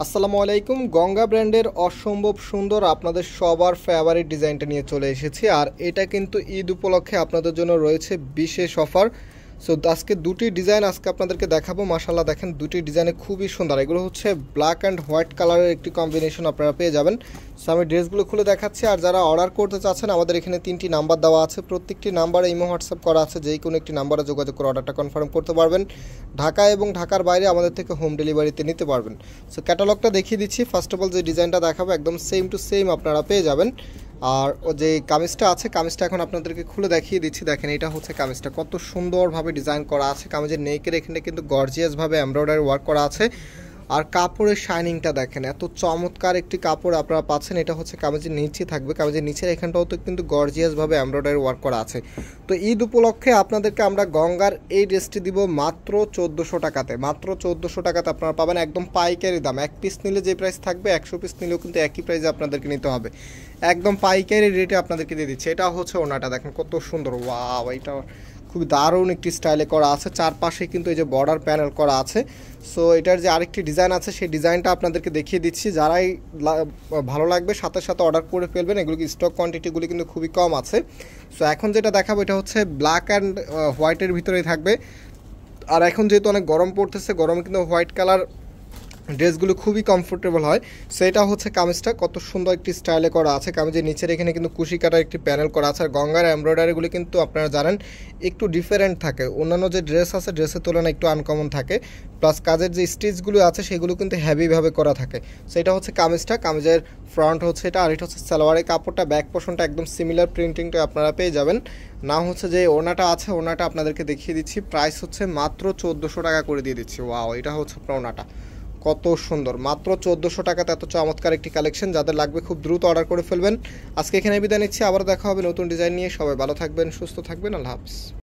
আসসালামু আলাইকুম। গঙ্গা ব্র্যান্ডের অসম্ভব সুন্দর আপনাদের সবার ফেভারিট ডিজাইনটা নিয়ে চলে এসেছি। আর এটা কিন্তু ঈদ উপলক্ষে আপনাদের জন্য রয়েছে বিশেষ অফার। সো আজকে দুটি ডিজাইন আপনাদেরকে দেখাবো। মাশাআল্লাহ দেখেন দুটি ডিজাইনে খুবই সুন্দর। এগুলো হচ্ছে ব্ল্যাক অ্যান্ড হোয়াইট কালারের একটি কম্বিনেশন আপনারা পেয়ে যাবেন। সো আমি ড্রেসগুলো খুলে দেখাচ্ছি। আর যারা অর্ডার করতে চাচ্ছেন আমাদের এখানে 3টি নাম্বার দেওয়া আছে, প্রত্যেকটি নাম্বারে ইমো হোয়াটসঅ্যাপ করা আছে, যেই কোনো একটি নাম্বারে যোগাযোগ করে অর্ডারটা কনফার্ম করতে পারবেন। ঢাকা এবং ঢাকার বাইরে আমাদের থেকে হোম ডেলিভারিতে নিতে পারবেন। সো ক্যাটালগটা দেখিয়ে দিচ্ছি। ফার্স্ট অফ অল যে ডিজাইনটা দেখাবো একদম সেম টু সেম আপনারা পেয়ে যাবেন। আর ও যে কামিজটা আছে, কামিজটা এখন আপনাদেরকে খুলে দেখিয়ে দিচ্ছি। দেখেন এটা হচ্ছে কামিজটা, কত সুন্দরভাবে ডিজাইন করা আছে। কামিজের নেকের এখানে কিন্তু গর্জিয়াসভাবে এমব্রয়ডারি ওয়ার্ক করা আছে। আর কাপড়ের শাইনিংটা দেখেন, এত চমৎকার একটি কাপড় আপনারা পাচ্ছেন। এটা হচ্ছে কামিজের নিচে থাকবে, কামিজের নিচের এখানটাও তো কিন্তু গর্জিয়াসভাবে এমব্রয়ডারি ওয়ার্ক করা আছে। তো ঈদ উপলক্ষে আপনাদেরকে আমরা গঙ্গার এই ড্রেসটি দিব মাত্র 1400 টাকাতে। মাত্র 1400 টাকাতে আপনারা পাবেন একদম পাইকারি দাম। এক পিস নিলে যে প্রাইস থাকবে 100 পিস নিলেও কিন্তু একই প্রাইসে আপনাদেরকে নিতে হবে। একদম পাইকারি রেটে আপনাদেরকে দিয়ে দিচ্ছে। এটা হচ্ছে ওনাটা, দেখেন কত সুন্দর। ওয়াও, এটা খুবই দারুণ একটি স্টাইলে করা আছে। চারপাশে কিন্তু এই যে বর্ডার প্যানেল করা আছে। সো এটার যে আরেকটি ডিজাইন আছে সেই ডিজাইনটা আপনাদেরকে দেখিয়ে দিচ্ছি। যারাই ভালো লাগবে সাথে সাথে অর্ডার করে ফেলবেন। এগুলো স্টক কোয়ান্টিটিগুলি কিন্তু খুবই কম আছে। সো এখন যেটা দেখাবো এটা হচ্ছে ব্ল্যাক অ্যান্ড হোয়াইটের ভিতরেই থাকবে। আর এখন যেহেতু অনেক গরম পড়তেছে, গরমে কিন্তু হোয়াইট কালার ড্রেসগুলো খুবই কমফোর্টেবল হয়। সো এটা হচ্ছে কামিজটা, কত সুন্দর একটি স্টাইলে করা আছে। কামিজের নিচের এখানে কিন্তু কুশি কাটার একটি প্যানেল করা আছে। আর গঙ্গার এমব্রয়ডারিগুলো কিন্তু আপনারা জানেন একটু ডিফারেন্ট থাকে, অন্যান্য যে ড্রেস আছে ড্রেসের তুলনায় একটু আনকমন থাকে। প্লাস কাজের যে স্টিচগুলো আছে সেগুলো কিন্তু হেভিভাবে করা থাকে। সো এটা হচ্ছে কামিজটা, কামিজের ফ্রন্ট হচ্ছে এটা। আর এটা হচ্ছে সালোয়ারের কাপড়টা, ব্যাক পোর্শনটা একদম সিমিলার প্রিন্টিংটা আপনারা পেয়ে যাবেন। না হচ্ছে যে ওনাটা আছে, ওনাটা আপনাদেরকে দেখিয়ে দিচ্ছি। প্রাইস হচ্ছে মাত্র 1400 টাকা করে দিয়ে দিচ্ছি। ওয়াও, এটা হচ্ছে আপনার ওনাটা, কত সুন্দর। মাত্র 1400 টাকাতে এত চমৎকার একটি কালেকশন। যাদের লাগবে খুব দ্রুত অর্ডার করে ফেলবেন। আজকে এখানে বিদায় নিচ্ছি, আবার দেখা হবে নতুন ডিজাইন নিয়ে। সবাই ভালো থাকবেন, সুস্থ থাকবেন, আল্লাহ হাফেজ।